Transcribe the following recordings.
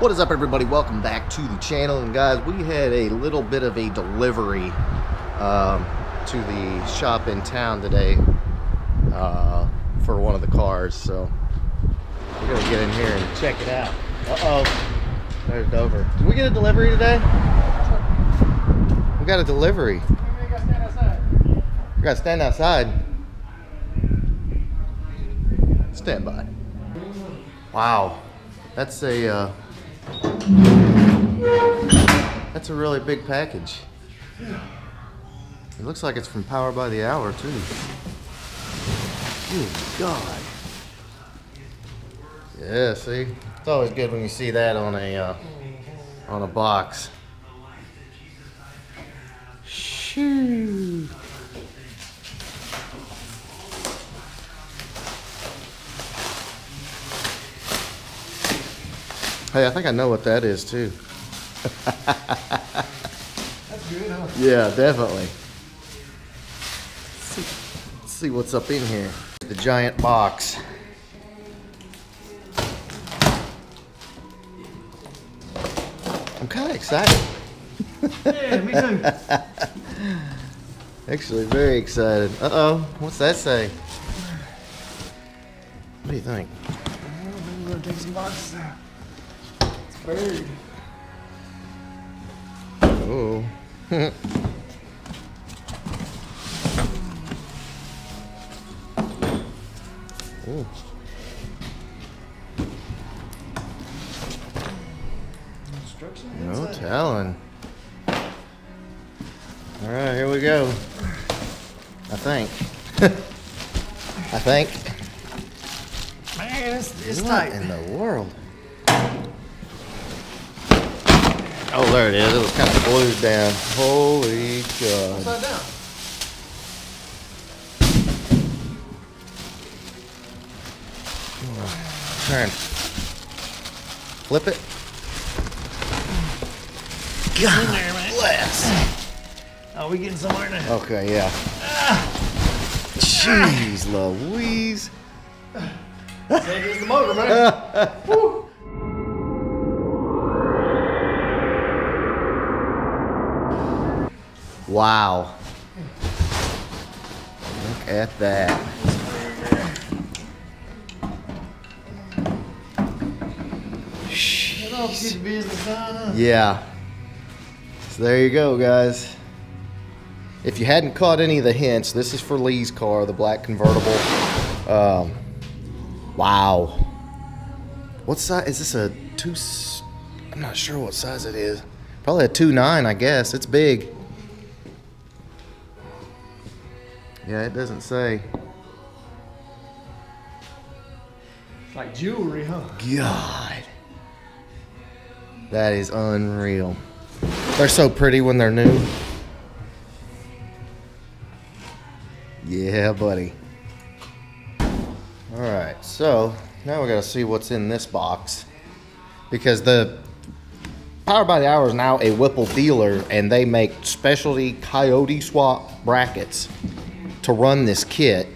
What is up, everybody? Welcome back to the channel. And guys, we had a little bit of a delivery to the shop in town today for one of the cars, so we're gonna get in here and check it out. There's Dover. Did we get a delivery today? We got a delivery. We gotta stand outside. Stand by. Wow, that's a really big package. It looks like it's from Power by the Hour too. Good God. Yeah, see, it's always good when you see that on a box. Shoo. Hey, I think I know what that is too. That's good, huh? Yeah, definitely. Let's see what's up in here. The giant box. I'm kind of excited. Yeah, me too. Actually, very excited. Uh-oh, what's that say? What do you think? I'm gonna take some boxes out. It's buried. Oh. Ooh. No telling. All right, here we go. I think. I think. Man, it's What tight. in the world? Oh, there it is. It was kind of glued down. Holy God. Upside down. Turn. Flip it. God bless. Oh, we getting somewhere now. Okay, yeah. Jeez Louise. There's the motor, man. Woo. Wow. Look at that. Get off, get your business done, huh? Yeah. So there you go, guys. If you hadn't caught any of the hints, this is for Lee's car, the black convertible. Wow. What size is this? I'm not sure what size it is. Probably a 2.9, I guess. It's big. Yeah, it doesn't say. It's like jewelry, huh? God. That is unreal. They're so pretty when they're new. Yeah, buddy. All right, so now we gotta see what's in this box, because the Power by the Hour is now a Whipple dealer, and they make specialty coyote swap brackets to run this kit.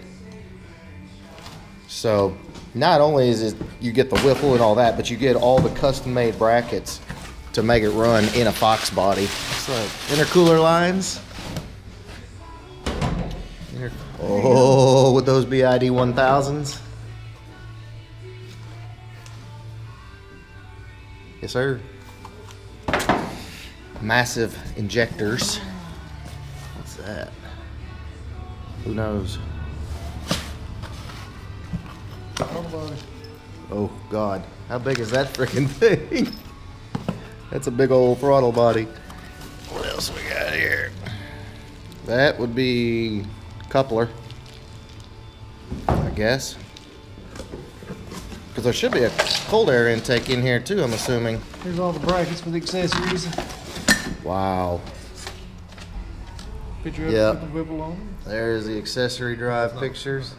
So not only is it you get the Whipple and all that, but you get all the custom-made brackets to make it run in a foxbody. It's like intercooler lines. Oh, would those be ID 1000s? Yes, sir. Massive injectors. What's that? Who knows? Oh, God. How big is that freaking thing? That's a big old throttle body. What else we got here? That would be coupler, I guess. Because there should be a cold air intake in here too, I'm assuming. Here's all the brackets for the accessories. Wow. Picture of Yep. the Whipple on them. There's the accessory drive pictures.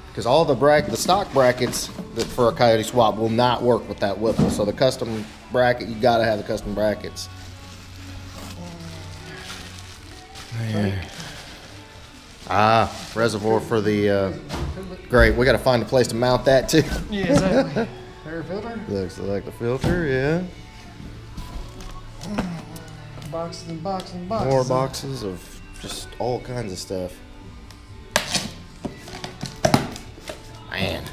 Because all the stock brackets that for a coyote swap will not work with that Whipple. So the custom bracket, you gotta have the custom brackets. Man. Ah, reservoir for the, great. We got to find a place to mount that too. Yeah, exactly. Air filter. Looks like the filter, yeah. Boxes and boxes and boxes. More boxes of just all kinds of stuff. Man.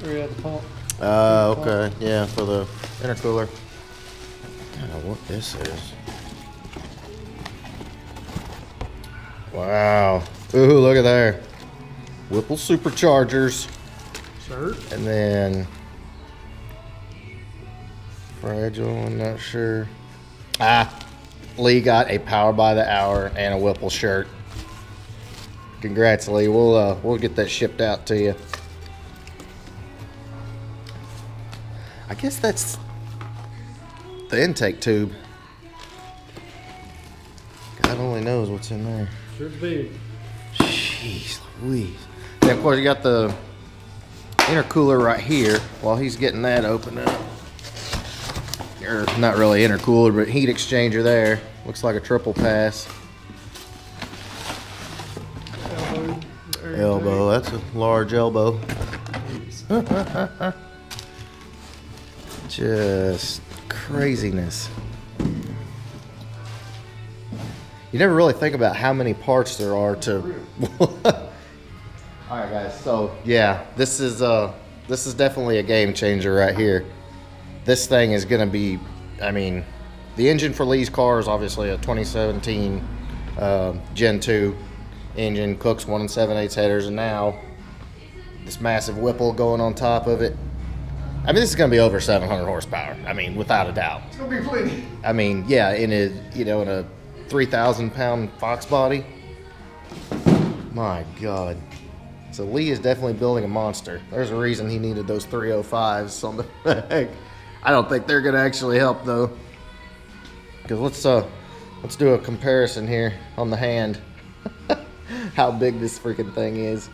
Or at the pump. Okay, yeah, for the intercooler. I don't know what this is. Wow. Ooh, look at there. Whipple superchargers. Shirt. And then fragile, I'm not sure. Lee got a power by the hour and a Whipple shirt. Congrats, Lee. We'll get that shipped out to you. I guess that's the intake tube. God only knows what's in there. Sure big. Jeez Louise. And of course you got the intercooler right here while he's getting that opened up. Or not really intercooler, but heat exchanger there. Looks like a triple pass. Elbow, that's a large elbow. Just craziness. You never really think about how many parts there are to. All right, guys. So yeah, this is definitely a game changer right here. This thing is gonna be. I mean, the engine for Lee's car is obviously a 2017 Gen 2 engine. Cooks 1 7/8 headers, and now this massive Whipple going on top of it. I mean, this is gonna be over 700 horsepower. I mean, without a doubt. It's gonna be plenty. I mean, yeah, in a 3,000-pound fox body. My God. So Lee is definitely building a monster. There's a reason he needed those 305s on the back. I don't think they're gonna actually help though. Because let's do a comparison here on the hand. How big this freaking thing is.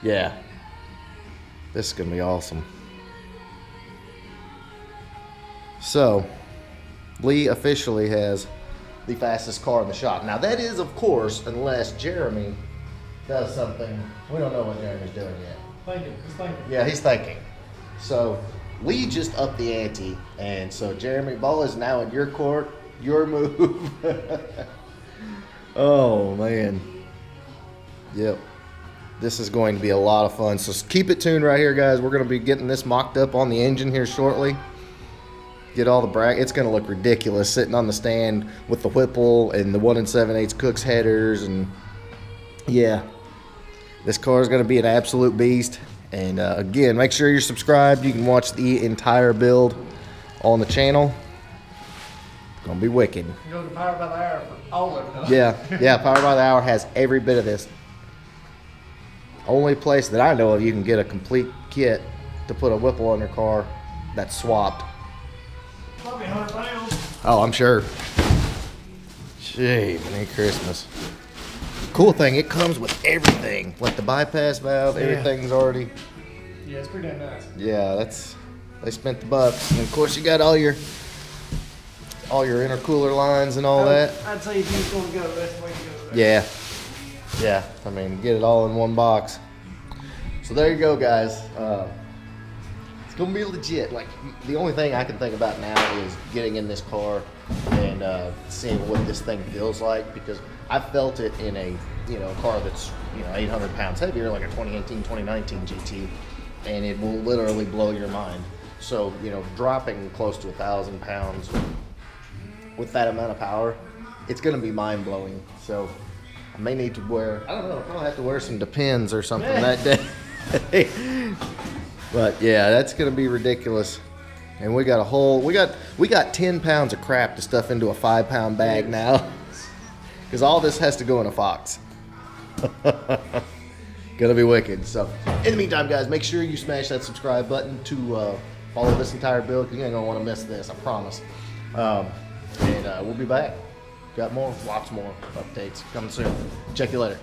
Yeah. This is gonna be awesome. So, Lee officially has the fastest car in the shop. Now that is, of course, unless Jeremy does something. We don't know what Jeremy's doing yet. He's thinking. Yeah, he's thinking. So, Lee just upped the ante, and so Jeremy, ball is now in your court, your move. Oh man. Yep. This is going to be a lot of fun. So keep it tuned right here, guys. We're going to be getting this mocked up on the engine here shortly. Get all the brackets. It's going to look ridiculous sitting on the stand with the Whipple and the 1 7/8 Cooks headers. And yeah, this car is going to be an absolute beast. And again, make sure you're subscribed. You can watch the entire build on the channel. It's going to be wicked. You go to Power by the Hour for all of it. Yeah, Power by the Hour has every bit of this. Only place that I know of you can get a complete kit to put a Whipple on your car that's swapped. Probably 100 pounds. Oh, I'm sure. Gee, Merry Christmas. Cool thing, it comes with everything. Like the bypass valve, everything's already. Yeah, it's pretty damn nice. Yeah, they spent the bucks. And of course you got all your intercooler lines and all that. I'd say if you was going to go, that's the way to go. Right? Yeah, I mean, get it all in one box. So there you go, guys. It's gonna be legit. Like, the only thing I can think about now is getting in this car and seeing what this thing feels like, because I felt it in a car that's 800 pounds heavier, like a 2018, 2019 GT, and it will literally blow your mind. So dropping close to 1,000 pounds with that amount of power, it's gonna be mind blowing. So I may need to wear, I don't know, I'll probably have to wear some Depends or something that day. But yeah, that's gonna be ridiculous. And we got we got 10 pounds of crap to stuff into a 5-pound bag now. Because all this has to go in a Fox. Gonna be wicked. So in the meantime, guys, make sure you smash that subscribe button to follow this entire build, because you ain't gonna want to miss this, I promise. And we'll be back. Got more, lots more updates coming soon. Check you later.